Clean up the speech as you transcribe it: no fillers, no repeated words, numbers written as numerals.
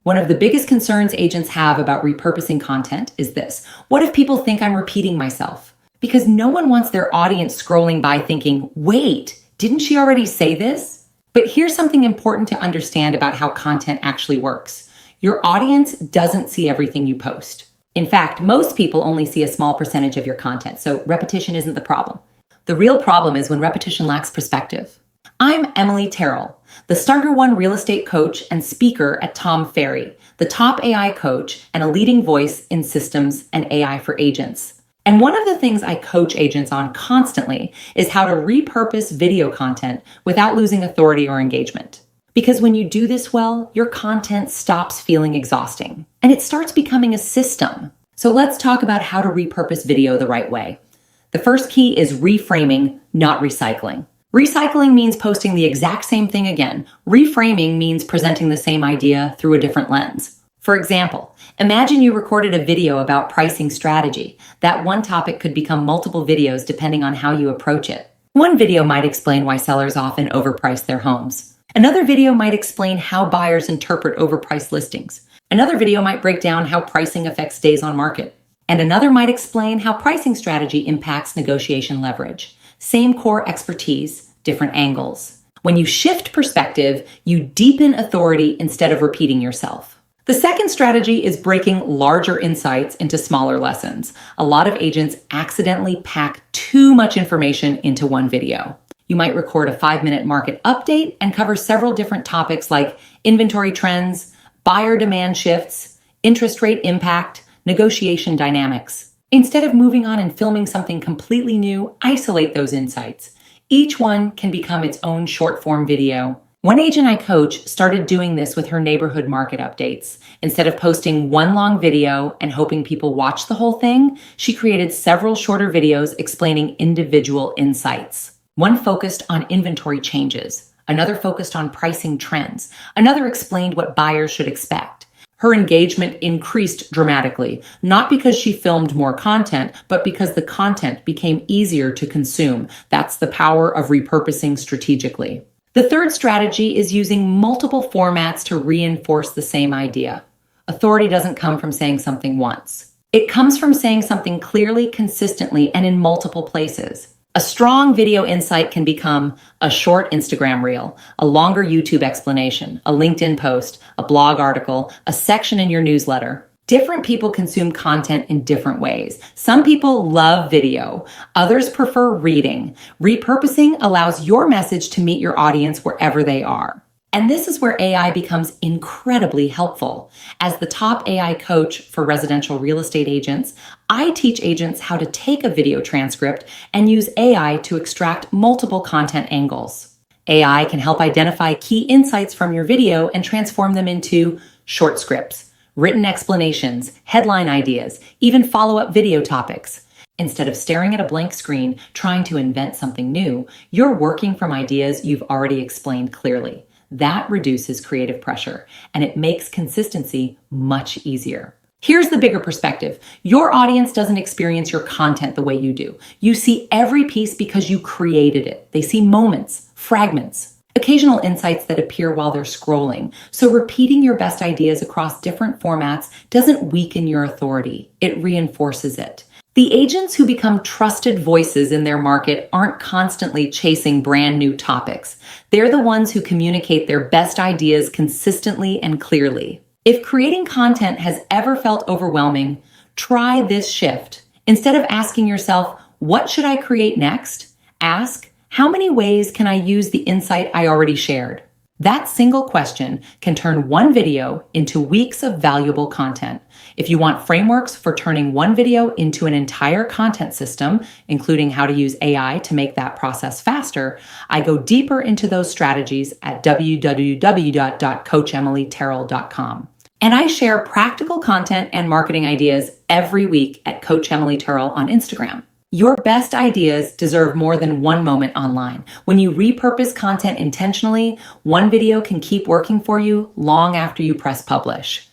One of the biggest concerns agents have about repurposing content is this. What if people think I'm repeating myself? Because no one wants their audience scrolling by thinking, wait, didn't she already say this? But here's something important to understand about how content actually works. Your audience doesn't see everything you post. In fact, most people only see a small percentage of your content, so repetition isn't the problem. The real problem is when repetition lacks perspective. I'm Emily Terrell, the Starter One real estate coach and speaker at Tom Ferry, the top AI coach and a leading voice in systems and AI for agents. And one of the things I coach agents on constantly is how to repurpose video content without losing authority or engagement. Because when you do this well, your content stops feeling exhausting and it starts becoming a system. So let's talk about how to repurpose video the right way. The first key is reframing, not recycling. Recycling means posting the exact same thing again. Reframing means presenting the same idea through a different lens. For example, imagine you recorded a video about pricing strategy. That one topic could become multiple videos depending on how you approach it. One video might explain why sellers often overprice their homes. Another video might explain how buyers interpret overpriced listings. Another video might break down how pricing affects days on market. And another might explain how pricing strategy impacts negotiation leverage. Same core expertise, different angles. When you shift perspective, you deepen authority instead of repeating yourself. The second strategy is breaking larger insights into smaller lessons. A lot of agents accidentally pack too much information into one video. You might record a 5-minute market update and cover several different topics like inventory trends, buyer demand shifts, interest rate impact, negotiation dynamics. Instead of moving on and filming something completely new, isolate those insights. Each one can become its own short-form video. One agent I coach started doing this with her neighborhood market updates. Instead of posting one long video and hoping people watch the whole thing, she created several shorter videos explaining individual insights. One focused on inventory changes, another focused on pricing trends, another explained what buyers should expect. Her engagement increased dramatically, not because she filmed more content, but because the content became easier to consume. That's the power of repurposing strategically. The third strategy is using multiple formats to reinforce the same idea. Authority doesn't come from saying something once. It comes from saying something clearly, consistently, and in multiple places. A strong video insight can become a short Instagram reel, a longer YouTube explanation, a LinkedIn post, a blog article, a section in your newsletter. Different people consume content in different ways. Some people love video, others prefer reading. Repurposing allows your message to meet your audience wherever they are. And this is where AI becomes incredibly helpful. As the top AI coach for residential real estate agents, I teach agents how to take a video transcript and use AI to extract multiple content angles. AI can help identify key insights from your video and transform them into short scripts, written explanations, headline ideas, even follow-up video topics. Instead of staring at a blank screen trying to invent something new, you're working from ideas you've already explained clearly. That reduces creative pressure, and it makes consistency much easier. Here's the bigger perspective. Your audience doesn't experience your content the way you do. You see every piece because you created it. They see moments, fragments, occasional insights that appear while they're scrolling. So repeating your best ideas across different formats doesn't weaken your authority. It reinforces it. The agents who become trusted voices in their market aren't constantly chasing brand new topics. They're the ones who communicate their best ideas consistently and clearly. If creating content has ever felt overwhelming, try this shift. Instead of asking yourself, what should I create next? Ask, how many ways can I use the insight I already shared? That single question can turn one video into weeks of valuable content. If you want frameworks for turning one video into an entire content system, including how to use AI to make that process faster, I go deeper into those strategies at www.coachemilyterrell.com. And I share practical content and marketing ideas every week at Coach Emily Terrell on Instagram. Your best ideas deserve more than one moment online. When you repurpose content intentionally, one video can keep working for you long after you press publish.